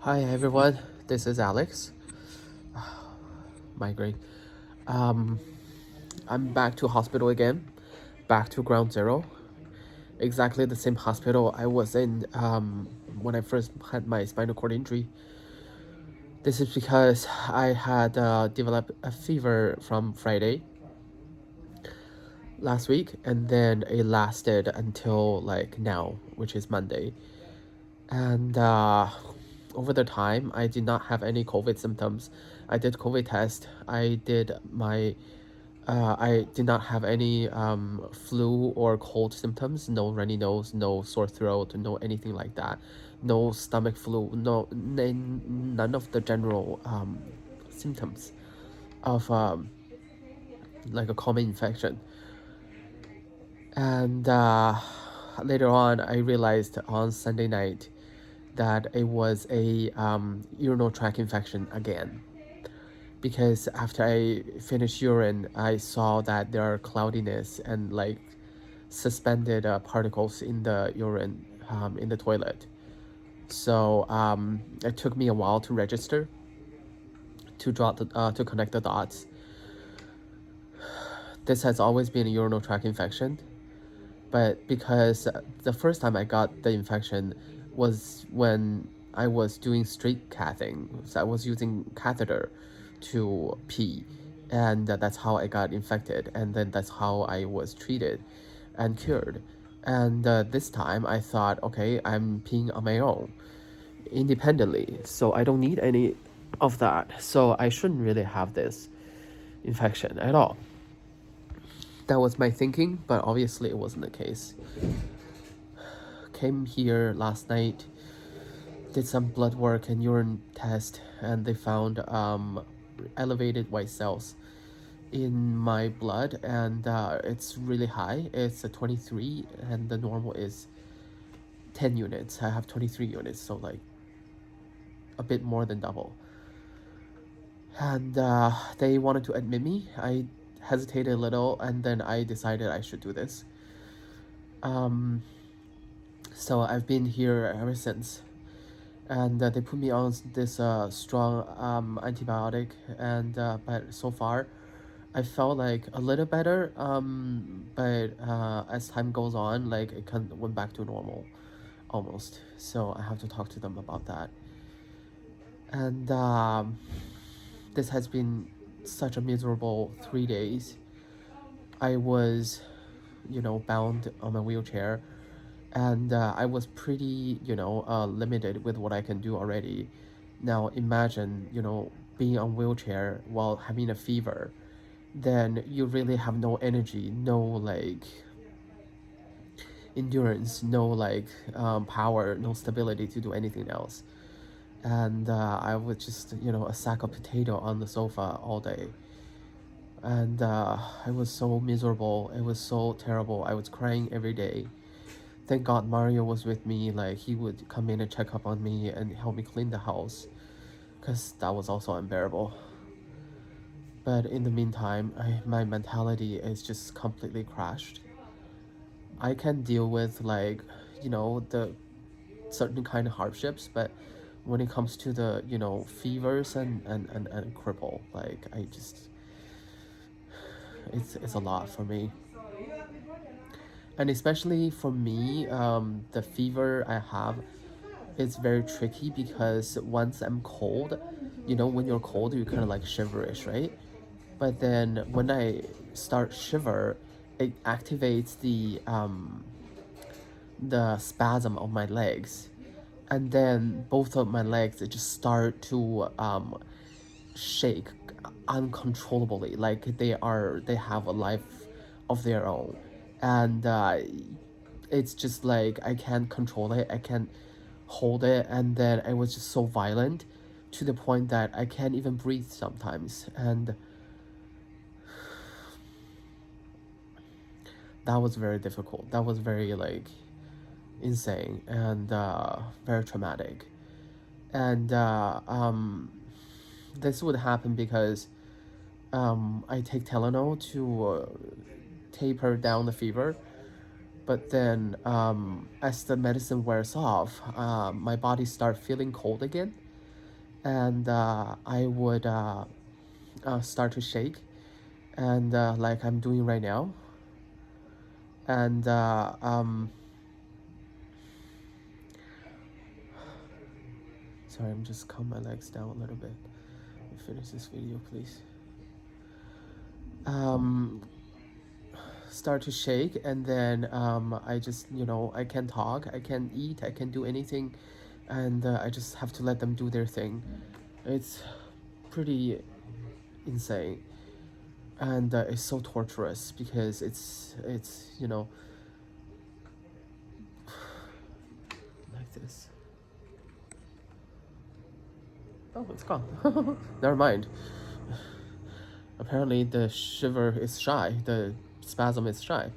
Hi everyone, this is Alex. Migraine. Um, I'm back to hospital again, back to ground zero. Exactly the same hospital I was in when I first had my spinal cord injury. This is because I had developed a fever from Friday last week, and then it lasted until like now, which is Monday. And over the time, I did not have any COVID symptoms. I did COVID test. I did not have any flu or cold symptoms. No runny nose, no sore throat, no anything like that. No stomach flu. None of the general symptoms of like a common infection. And later on, I realized on Sunday night that it was a urinary tract infection again. Because after I finished urine, I saw that there are cloudiness and like suspended particles in the urine in the toilet. So it took me a while to register, to connect the dots. This has always been a urinary tract infection, but because the first time I got the infection was when I was doing street cathing, so I was using catheter to pee, and that's how I got infected, and then that's how I was treated and cured. And this time I thought, okay, I'm peeing on my own independently, so I don't need any of that, so I shouldn't really have this infection at all. That was my thinking, but obviously it wasn't the case. Came here last night, did some blood work and urine test, and they found elevated white cells in my blood, and it's really high. It's a 23, and the normal is 10 units. I have 23 units, so like a bit more than double. And they wanted to admit me. I hesitated a little, and then I decided I should do this. So I've been here ever since, and they put me on this strong antibiotic, and but so far I felt like a little better, but as time goes on, like it kind of went back to normal almost, so I have to talk to them about that. And this has been such a miserable 3 days. I was, bound on my wheelchair, and I was pretty, limited with what I can do already. Now imagine, being on wheelchair while having a fever, then you really have no energy, no like endurance, no like power, no stability to do anything else. And I was just, a sack of potato on the sofa all day. And I was so miserable. It was so terrible. I was crying every day. Thank God Mario was with me. Like he would come in and check up on me and help me clean the house, because that was also unbearable. But in the meantime, my mentality is just completely crashed. I can deal with like, the certain kind of hardships, but when it comes to the, fevers and cripple, like I just, it's a lot for me. And especially for me, the fever I have is very tricky because once I'm cold, when you're cold, you're kind of like shiverish, right? But then when I start shiver, it activates the spasm of my legs, and then both of my legs just start to shake uncontrollably, like they have a life of their own. And it's just like I can't control it, I can't hold it, and then it was just so violent to the point that I can't even breathe sometimes. And that was very difficult, that was very like insane, and very traumatic. And this would happen because I take Tylenol to taper down the fever, but then as the medicine wears off, my body starts feeling cold again. and I would start to shake, and like I'm doing right now, and sorry, I'm just calm my legs down a little bit. Finish this video, please. Um, start to shake, and then I just, I can't talk, I can't eat, I can't do anything, and I just have to let them do their thing. It's pretty insane, and it's so torturous because it's like this. Oh, it's gone. Never mind. Apparently the shiver is shy, the spasm is shy.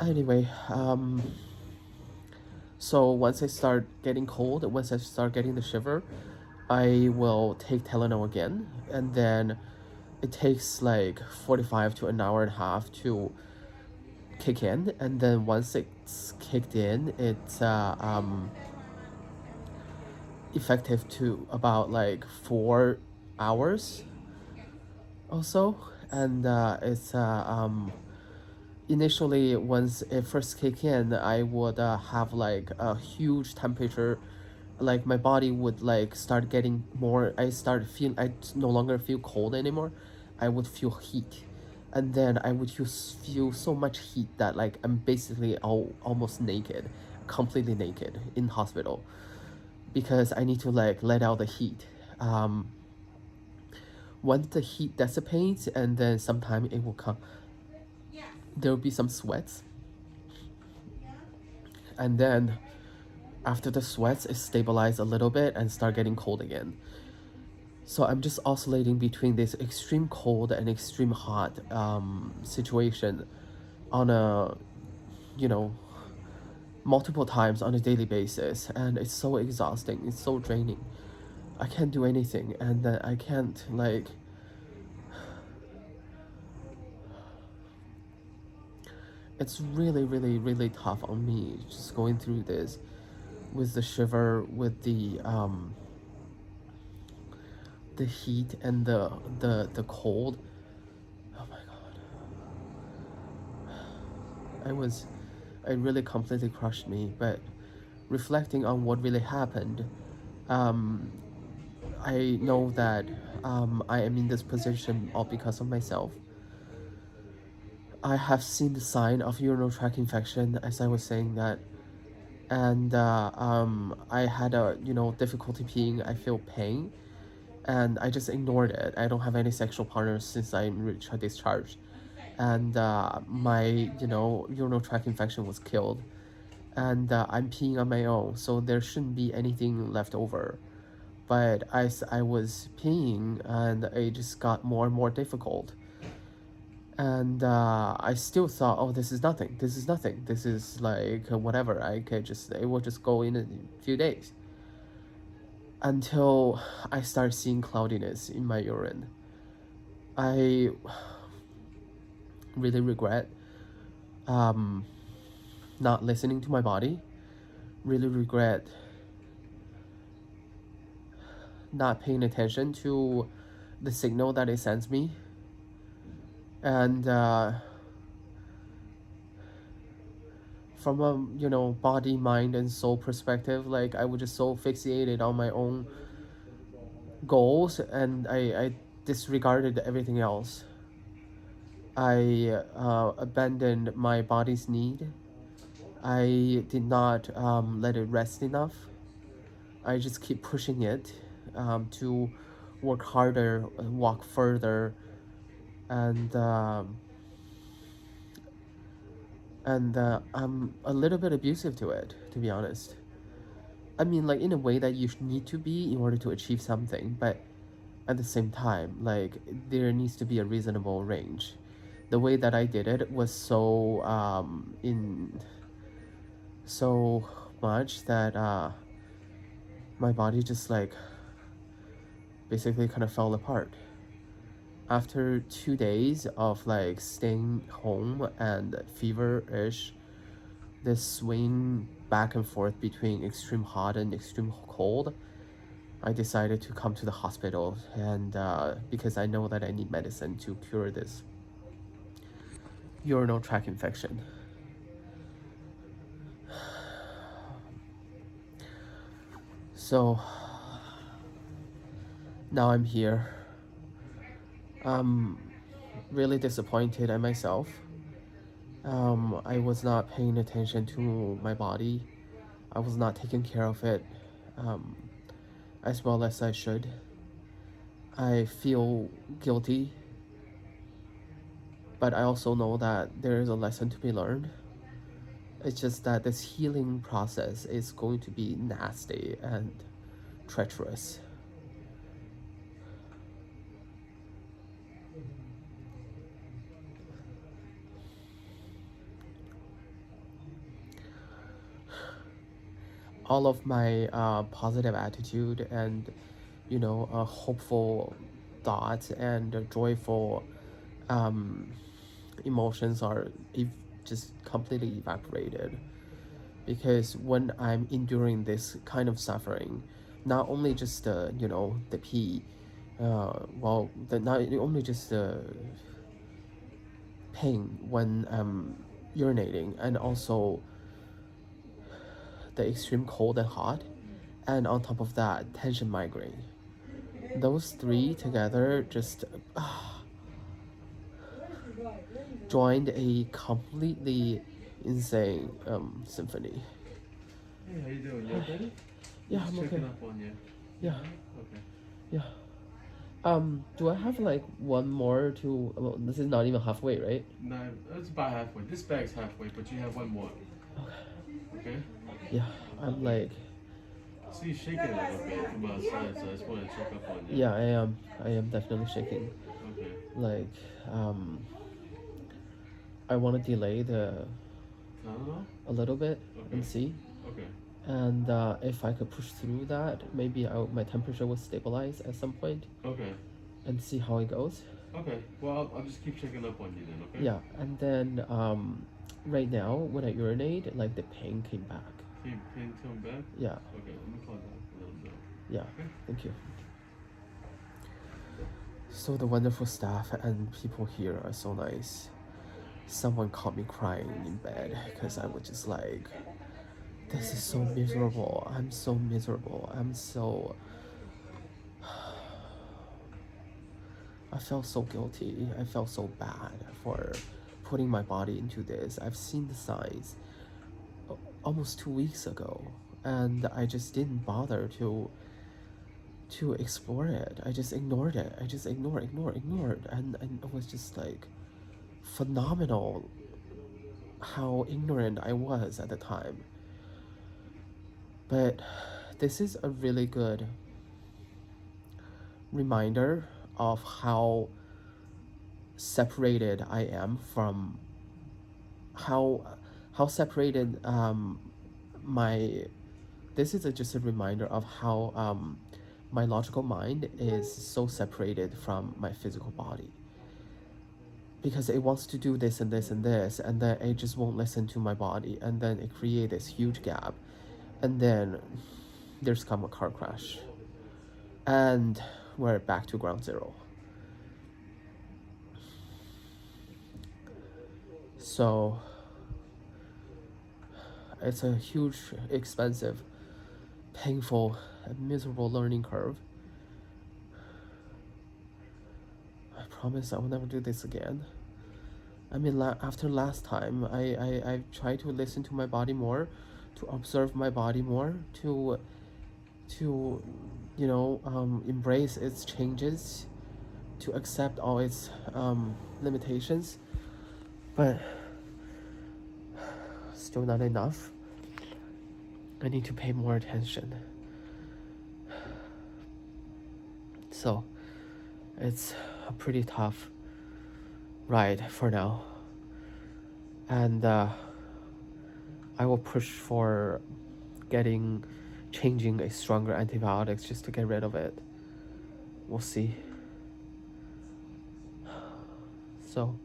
Anyway, so once I start getting cold, once I start getting the shiver, I will take Tylenol again, and then it takes like 45 to an hour and a half to kick in, and then once it's kicked in, it's effective to about like 4 hours also, and it's initially once it first kick in, I would have like a huge temperature, like my body would like start getting more, I no longer feel cold anymore, I would feel heat, and then I would feel so much heat that like I'm basically almost naked, completely naked in hospital, because I need to like let out the heat. Once the heat dissipates, and then sometime it will come, there will be some sweats, and then after the sweats it stabilizes a little bit and start getting cold again. So I'm just oscillating between this extreme cold and extreme hot situation on a, you know, multiple times on a daily basis, and it's so exhausting, it's so draining. I can't do anything, and then I can't like, it's really really really tough on me just going through this with the shiver, with the heat and the cold. Oh my god. It really completely crushed me, but reflecting on what really happened, um, I know that I am in this position all because of myself. I have seen the sign of urinary tract infection, as I was saying that, and I had a difficulty peeing. I feel pain, and I just ignored it. I don't have any sexual partners since I'm discharged, and my urinary tract infection was killed, and I'm peeing on my own, so there shouldn't be anything left over. But as I was peeing, and it just got more and more difficult, and I still thought, oh, this is nothing. This is nothing. This is like whatever. It will just go in a few days. Until I start seeing cloudiness in my urine. I really regret not listening to my body. Really regret not paying attention to the signal that it sends me. And from a body, mind, and soul perspective, like I was just so fixated on my own goals, and I disregarded everything else. I abandoned my body's need. I did not let it rest enough. I just keep pushing it to work harder, walk further, and I'm a little bit abusive to it, to be honest. I mean, like in a way that you need to be in order to achieve something, but at the same time, like there needs to be a reasonable range. The way that I did it was so in so much that my body just like basically kind of fell apart. After 2 days of like staying home and feverish, this swing back and forth between extreme hot and extreme cold, I decided to come to the hospital, and because I know that I need medicine to cure this urinary tract infection. So now I'm here. I'm really disappointed at myself. I was not paying attention to my body. I was not taking care of it um, as well as I should. I feel guilty, but I also know that there is a lesson to be learned. It's just that this healing process is going to be nasty and treacherous. All of my positive attitude and hopeful thoughts and joyful emotions are just completely evaporated, because when I'm enduring this kind of suffering, not only just the pee, not only just the pain when urinating, and also the extreme cold and hot, and on top of that, tension migraine. Those three together just joined a completely insane symphony. Hey, how you doing? You okay? Yeah, Just I'm okay. checking up on you. Yeah, Okay. yeah. Do I have like one more to? Well, this is not even halfway, right? No, it's about halfway. This bag's halfway, but you have one more. Okay. Yeah, I'm like. I see you shaking a little bit from outside, so I just wanted to check up on you. Yeah, I am. I am definitely shaking. Okay. Like, I want to delay Tylenol? a little bit and Okay. see. Okay. And if I could push through that, maybe my temperature will stabilize at some point Okay. and see how it goes. Okay. Well, I'll just keep checking up on you then. Okay. Yeah, and then right now when I urinate, like the pain came back. Pain coming back? Yeah. Okay. Let me call that. Let him know. Yeah. Okay. Thank you. So the wonderful staff and people here are so nice. Someone caught me crying in bed because I was just like, this is so miserable. I'm so miserable. I felt so guilty. I felt so bad for putting my body into this. I've seen the signs almost 2 weeks ago, and I just didn't bother to explore it. I just ignored it. I just ignored, and it was just like phenomenal how ignorant I was at the time. But this is a really good reminder of how separated I am from how separated my this is just a reminder of how my logical mind is so separated from my physical body, because it wants to do this and this and this, and then it just won't listen to my body, and then it creates this huge gap, and then there's come a car crash, and we're back to ground zero. So it's a huge, expensive, painful, and miserable learning curve. I promise I will never do this again. I mean, after last time, I tried to listen to my body more, to observe my body more, to embrace its changes, to accept all its limitations, but still not enough. I need to pay more attention. So it's a pretty tough ride for now, and I will push for changing a stronger antibiotics just to get rid of it. We'll see. So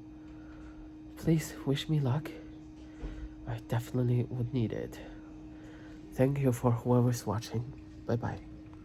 please wish me luck. I definitely would need it. Thank you for whoever's watching. Bye bye.